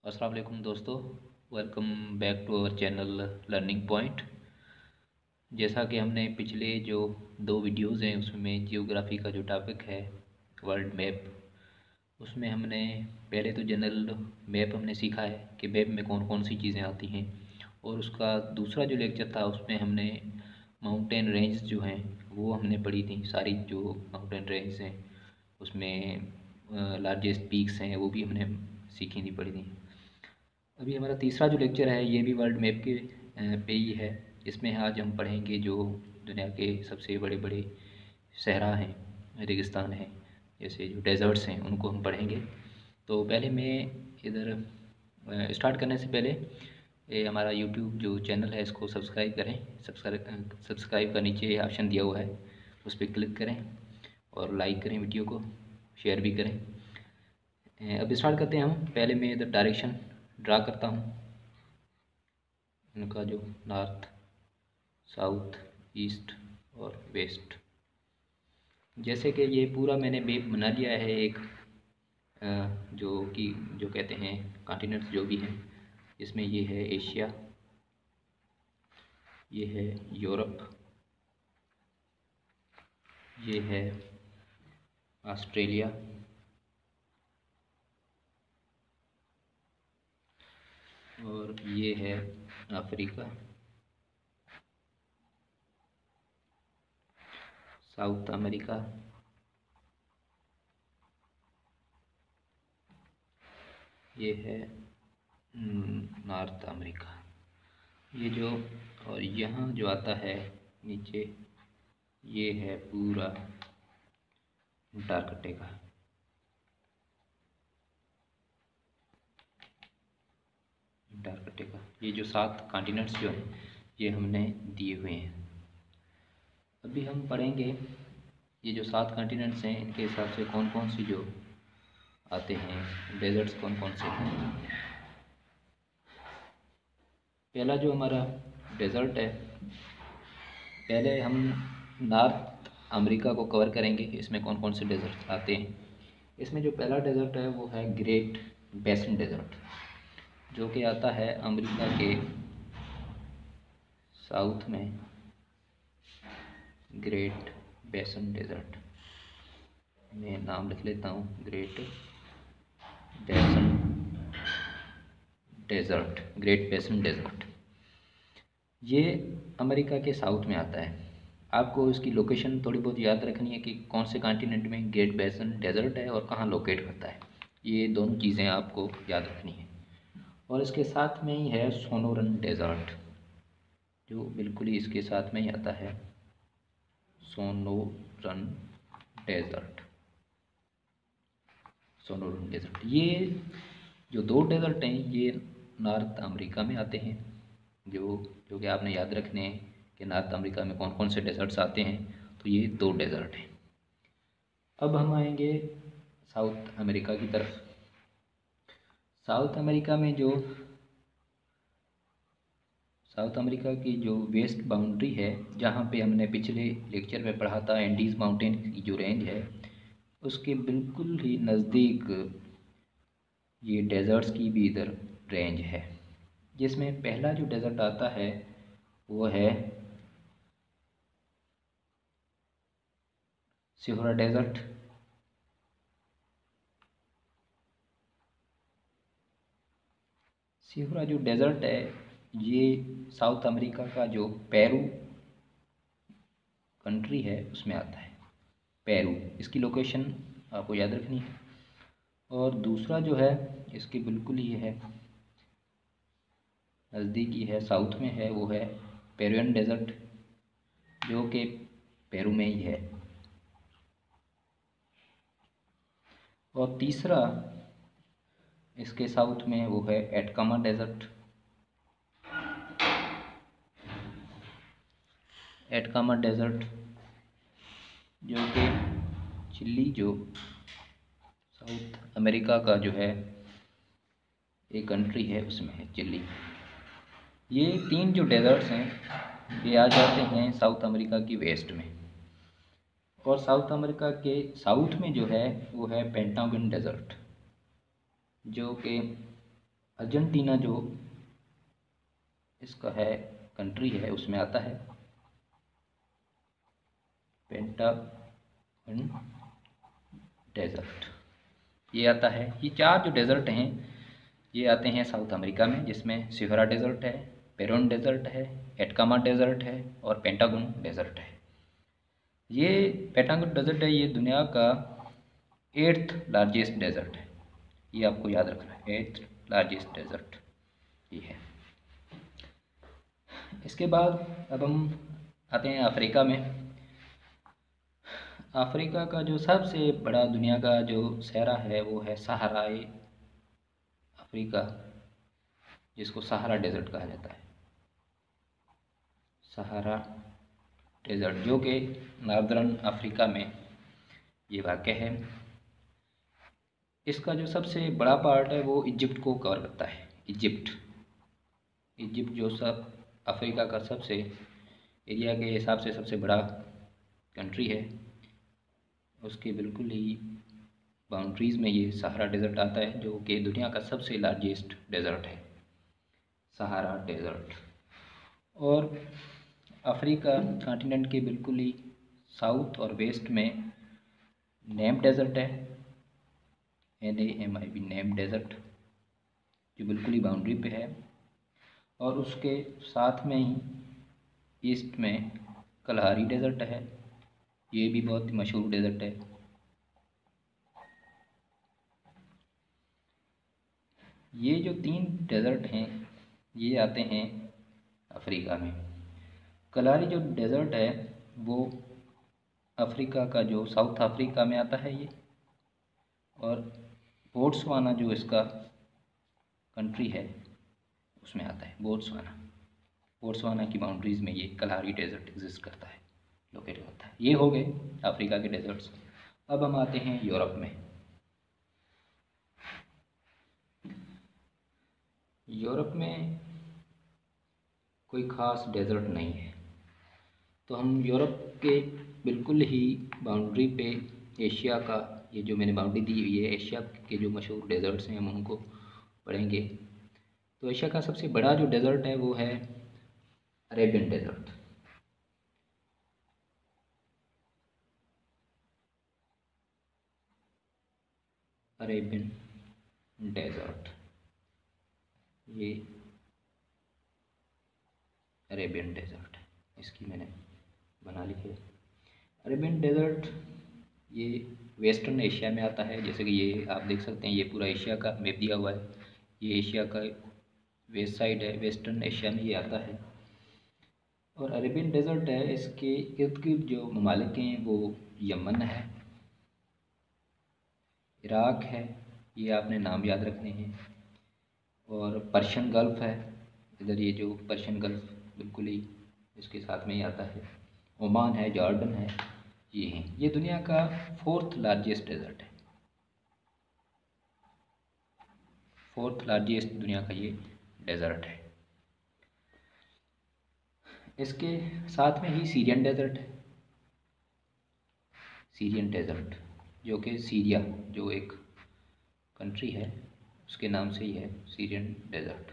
अस्सलाम वालेकुम दोस्तों, welcome back to our channel learning point. जैसा कि हमने पिछले जो 2 वीडियोज़ हैं उसमें जियोग्राफी का जो टॉपिक है वर्ल्ड मैप, उसमें हमने पहले तो जनरल मैप हमने सीखा है कि मैप में कौन कौन सी चीज़ें आती हैं, और उसका दूसरा जो लेक्चर था उसमें हमने माउंटेन रेंज जो हैं वो हमने पढ़ी थी। सारी जो माउंटेन रेंज हैं उसमें लार्जेस्ट पीक्स हैं वो भी हमने सीखी थी, पढ़ी थी। अभी हमारा तीसरा जो लेक्चर है ये भी वर्ल्ड मैप के पे ही है। इसमें आज हम पढ़ेंगे जो दुनिया के सबसे बड़े बड़े सहरा हैं, रेगिस्तान हैं, जैसे जो डेजर्ट्स हैं उनको हम पढ़ेंगे। तो पहले मैं इधर स्टार्ट करने से पहले ये हमारा यूट्यूब जो चैनल है इसको सब्सक्राइब करें। सब्सक्राइब का नीचे ऑप्शन दिया हुआ है, उस पर क्लिक करें और लाइक करें, वीडियो को शेयर भी करें। अब स्टार्ट करते हैं हम। पहले मैं इधर डायरेक्शन ड्रा करता हूँ, इनका जो नॉर्थ, साउथ, ईस्ट और वेस्ट। जैसे कि ये पूरा मैंने मैप बना लिया है एक, जो कहते हैं कॉन्टिनेंट्स जो भी हैं। इसमें ये है एशिया, ये है यूरोप, ये है ऑस्ट्रेलिया, और ये है अफ्रीका, साउथ अमेरिका, ये है नॉर्थ अमेरिका। ये जो, और यहाँ जो आता है नीचे, ये है पूरा अंटार्कटिका। अंटार्कटिका, ये जो 7 कॉन्टिनेंट्स जो हैं ये हमने दिए हुए हैं। अभी हम पढ़ेंगे ये जो 7 कॉन्टिनेंट्स हैं इनके हिसाब से कौन कौन सी जो आते हैं, डेजर्ट्स कौन कौन से हैं। पहला जो हमारा डेजर्ट है, पहले हम नॉर्थ अमेरिका को कवर करेंगे। इसमें कौन कौन से डेजर्ट आते हैं। इसमें जो पहला डेजर्ट है वो है ग्रेट बेसन डेजर्ट, जो कि आता है अमेरिका के साउथ में। ग्रेट बेसन डेजर्ट, मैं नाम लिख लेता हूँ, ग्रेट बेसन डेजर्ट, ग्रेट बेसन डेजर्ट। ये अमेरिका के साउथ में आता है। आपको इसकी लोकेशन थोड़ी बहुत याद रखनी है कि कौन से कॉन्टिनेंट में ग्रेट बेसन डेजर्ट है और कहाँ लोकेट करता है। ये दोनों चीज़ें आपको याद रखनी है। और इसके साथ में ही है सोनोरन डेजर्ट, जो बिल्कुल ही इसके साथ में ही आता है, सोनोरन डेजर्ट। सोनोरन डेजर्ट, ये जो 2 डेजर्ट हैं ये नॉर्थ अमेरिका में आते हैं। जो जो कि आपने याद रखने हैं कि नॉर्थ अमेरिका में कौन कौन से डेजर्ट्स आते हैं। तो ये 2 डेजर्ट हैं। अब हम आएंगे साउथ अमेरिका की तरफ। साउथ अमेरिका में जो साउथ अमेरिका की जो वेस्ट बाउंड्री है, जहाँ पे हमने पिछले लेक्चर में पढ़ा था एंडीज़ माउंटेन की जो रेंज है, उसके बिल्कुल ही नज़दीक ये डेजर्ट्स की भी इधर रेंज है। जिसमें पहला जो डेजर्ट आता है वो है सिहोरा डेजर्ट। सिहोरा जो डेजर्ट है ये साउथ अमेरिका का जो पेरू कंट्री है उसमें आता है। पेरू, इसकी लोकेशन आपको याद रखनी है। और दूसरा जो है इसके बिल्कुल ही है नज़दीकी है, साउथ में है, वो है पेरुवियन डेजर्ट, जो कि पेरू में ही है। और तीसरा इसके साउथ में वो है एटकामा डेजर्ट। एटकामा डेजर्ट जो कि चिली, जो साउथ अमेरिका का जो है एक कंट्री है उसमें है, चिली। ये 3 जो डेजर्ट्स हैं ये आ जाते हैं साउथ अमेरिका की वेस्ट में। और साउथ अमेरिका के साउथ में जो है वो है पेंटागन डेजर्ट, जो कि अर्जेंटीना जो इसका है कंट्री है उसमें आता है पेंटागन डेजर्ट, ये आता है। ये चार जो डेजर्ट हैं ये आते हैं साउथ अमेरिका में, जिसमें सिहरा डेजर्ट है, पेरोन डेजर्ट है, एटकामा डेजर्ट है और पेंटागन डेजर्ट है। ये पेंटागन डेजर्ट है, ये दुनिया का 8th लार्जेस्ट डेजर्ट है, ये आपको याद रखना है, 8th लार्जेस्ट डेजर्ट ये है। इसके बाद अब हम आते हैं अफ्रीका में। अफ्रीका का जो सबसे बड़ा दुनिया का जो सहरा है वो है सहाराई अफ्रीका, जिसको सहारा डेजर्ट कहा जाता है। सहारा डेजर्ट जो कि नॉर्दर्न अफ्रीका में ये वाक़ है। इसका जो सबसे बड़ा पार्ट है वो इजिप्ट को कवर करता है। इजिप्ट जो सब अफ्रीका का सबसे एरिया के हिसाब से सबसे बड़ा कंट्री है, उसके बिल्कुल ही बाउंड्रीज़ में ये सहारा डेजर्ट आता है, जो कि दुनिया का सबसे लार्जेस्ट डेजर्ट है, सहारा डेजर्ट। और अफ्रीका कॉन्टिनेंट के बिल्कुल ही साउथ और वेस्ट में नेम डेजर्ट है, NAMIB नेम डेजर्ट, जो बिल्कुल ही बाउंड्री पे है। और उसके साथ में ही ईस्ट में कलहारी डेजर्ट है, ये भी बहुत मशहूर डेजर्ट है। ये जो 3 डेजर्ट हैं ये आते हैं अफ्रीका में। कलहारी जो डेजर्ट है वो अफ्रीका का जो साउथ अफ्रीका में आता है ये, और बोट्सवाना जो इसका कंट्री है उसमें आता है। बोट्सवाना की बाउंड्रीज़ में ये कलहारी डेजर्ट एग्जिस्ट करता है, लोकेट होता है। ये हो गए अफ्रीका के डेजर्ट्स। अब हम आते हैं यूरोप में। यूरोप में कोई ख़ास डेजर्ट नहीं है, तो हम यूरोप के बिल्कुल ही बाउंड्री पे एशिया का, ये जो मैंने बाउंड्री दी हुई है, एशिया के जो मशहूर डेजर्ट्स हैं हम उनको पढ़ेंगे। तो एशिया का सबसे बड़ा जो डेजर्ट है वो है अरेबियन डेजर्ट। अरेबियन डेजर्ट, ये अरेबियन डेजर्ट है, इसकी मैंने बना ली है। अरेबियन डेजर्ट ये वेस्टर्न एशिया में आता है, जैसे कि ये आप देख सकते हैं, ये पूरा एशिया का मैप दिया हुआ है। ये एशिया का वेस्ट साइड है, वेस्टर्न एशिया में ये आता है। और अरेबियन डेजर्ट है, इसके इर्द गिर्द जो ममालिक हैं वो यमन है, इराक है, ये आपने नाम याद रखने हैं, और पर्शियन गल्फ़ है, इधर ये जो पर्शियन गल्फ़ बिल्कुल ही इसके साथ में ही आता है। ओमान है, जॉर्डन है, ये हैं। ये दुनिया का 4th लार्जेस्ट डेजर्ट है, 4th लार्जेस्ट दुनिया का ये डेजर्ट है। इसके साथ में ही सीरियन डेजर्ट है, सीरियन डेजर्ट जो कि सीरिया जो एक कंट्री है उसके नाम से ही है, सीरियन डेजर्ट।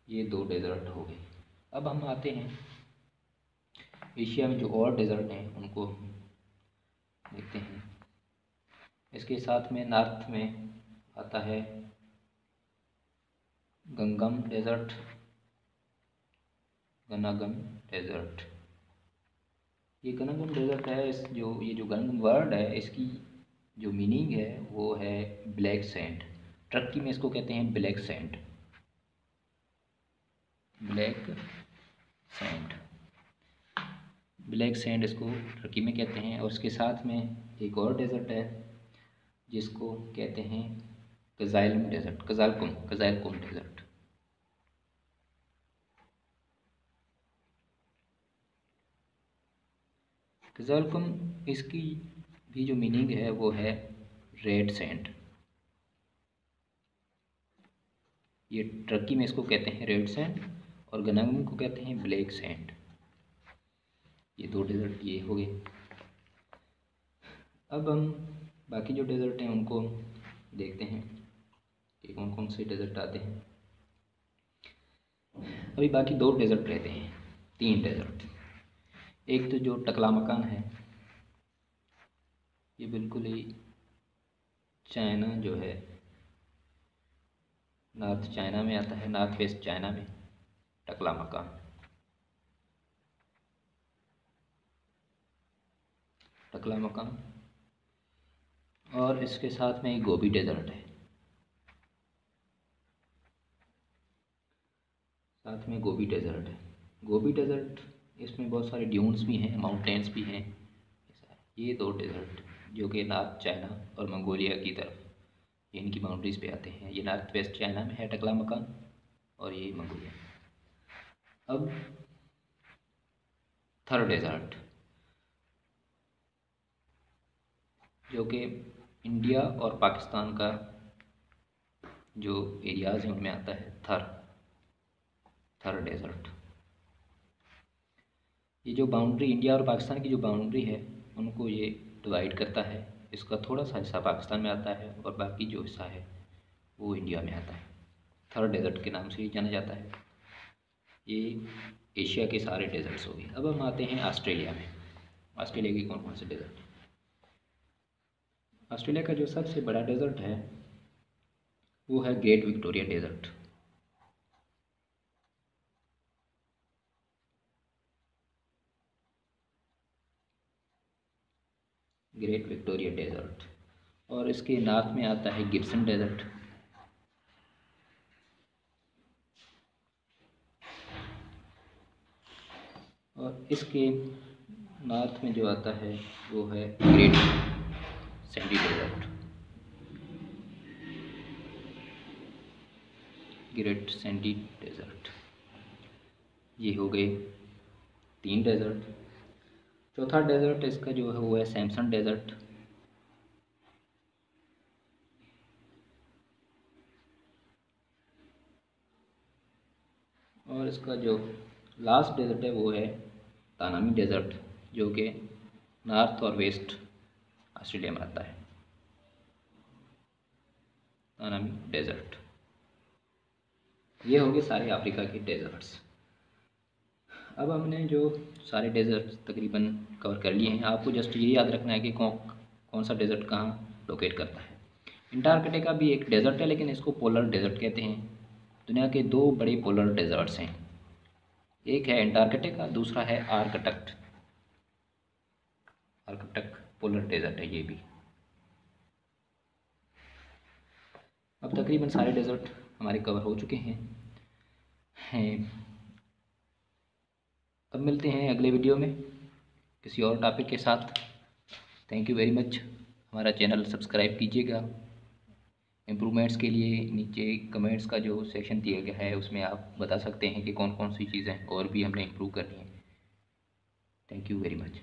ये 2 डेजर्ट हो गए। अब हम आते हैं एशिया में जो और डेजर्ट हैं उनको देखते हैं। इसके साथ में नॉर्थ में आता है गंगम डेजर्ट, गनागम डेजर्ट। ये गनागम डेजर्ट है, इस जो ये जो गनागम वर्ड है इसकी जो मीनिंग है वो है ब्लैक सैंड। टर्की में इसको कहते हैं black sand, black sand, black sand इसको टर्की में कहते हैं। और उसके साथ में एक और डेजर्ट है जिसको कहते हैं कज़ाइलम डेजर्ट, कज़ाइलकुम डेजर्ट। कज़ाइलकुम इसकी भी जो मीनिंग है वो है रेड सैंड। ये टर्की में इसको कहते हैं रेड सैंड और गनागम को कहते हैं ब्लैक सैंड। ये 2 डेजर्ट ये हो गए। अब हम बाकी जो डेजर्ट हैं उनको देखते हैं कि कौन कौन से डेज़र्ट आते हैं। अभी बाकी 2 डेज़र्ट रहते हैं, 3 डेज़र्ट। एक तो जो टकलामकान है, ये बिल्कुल ही चाइना जो है, नॉर्थ चाइना में आता है, नॉर्थ वेस्ट चाइना में टकलामकान। टकलामकान और इसके साथ में एक गोबी डेज़र्ट है, साथ में गोबी डेज़र्ट है। गोबी डेज़र्ट इसमें बहुत सारे ड्यून्स भी हैं, माउंटेन्स भी हैं। ये 2 डेज़र्ट जो कि नॉर्थ चाइना और मंगोलिया की तरफ, ये इनकी बाउंड्रीज पे आते हैं। ये नॉर्थ वेस्ट चाइना में है टकलामकान और ये मंगोलिया। अब थर्ड डेज़र्ट जो कि इंडिया और पाकिस्तान का जो एरियाज़ हैं उनमें आता है थर डेज़र्ट। ये जो बाउंड्री इंडिया और पाकिस्तान की जो बाउंड्री है उनको ये डिवाइड करता है। इसका थोड़ा सा हिस्सा पाकिस्तान में आता है और बाकी जो हिस्सा है वो इंडिया में आता है। थर डेज़र्ट के नाम से ही जाना जाता है। ये एशिया के सारे डेज़र्ट्स हो गए। अब हम आते हैं ऑस्ट्रेलिया में। ऑस्ट्रेलिया के कौन कौन से डेज़र्ट हैं। ऑस्ट्रेलिया का जो सबसे बड़ा डेज़र्ट है वो है Great Victoria Desert. Great Victoria Desert और इसके नॉर्थ में आता है गिब्सन डेज़र्ट। और इसके नॉर्थ में जो आता है वो है Great Sandy Desert. Great Sandy Desert, ये हो गए 3 डेज़र्ट। चौथा डेज़र्ट इसका जो है वो है सैमसन डेज़र्ट। और इसका जो लास्ट डेज़र्ट है वो है तानामी डेज़र्ट जो कि नॉर्थ और वेस्ट ऑस्ट्रेलिया में आता है। तानामी डेज़र्ट, ये हो गए सारे अफ्रीका के डेज़र्ट्स। अब हमने जो सारे डेज़र्ट तकरीबन कवर कर लिए हैं। आपको जस्ट ये याद रखना है कि कौन सा डेज़र्ट कहाँ लोकेट करता है। अंटार्कटिका भी एक डेज़र्ट है लेकिन इसको पोलर डेज़र्ट कहते हैं। दुनिया के 2 बड़े पोलर डेज़र्ट्स हैं, एक है अंटार्कटिका, दूसरा है आर्कटक। आर्कटक पोलर डेज़र्ट है ये भी। अब तकरीबन सारे डेज़र्ट हमारे कवर हो चुके हैं। अब मिलते हैं अगले वीडियो में किसी और टॉपिक के साथ। Thank you very much. हमारा चैनल सब्सक्राइब कीजिएगा। इम्प्रूवमेंट्स के लिए नीचे कमेंट्स का जो सेक्शन दिया गया है उसमें आप बता सकते हैं कि कौन कौन सी चीज़ें और भी हमने इम्प्रूव करनी है। Thank you very much.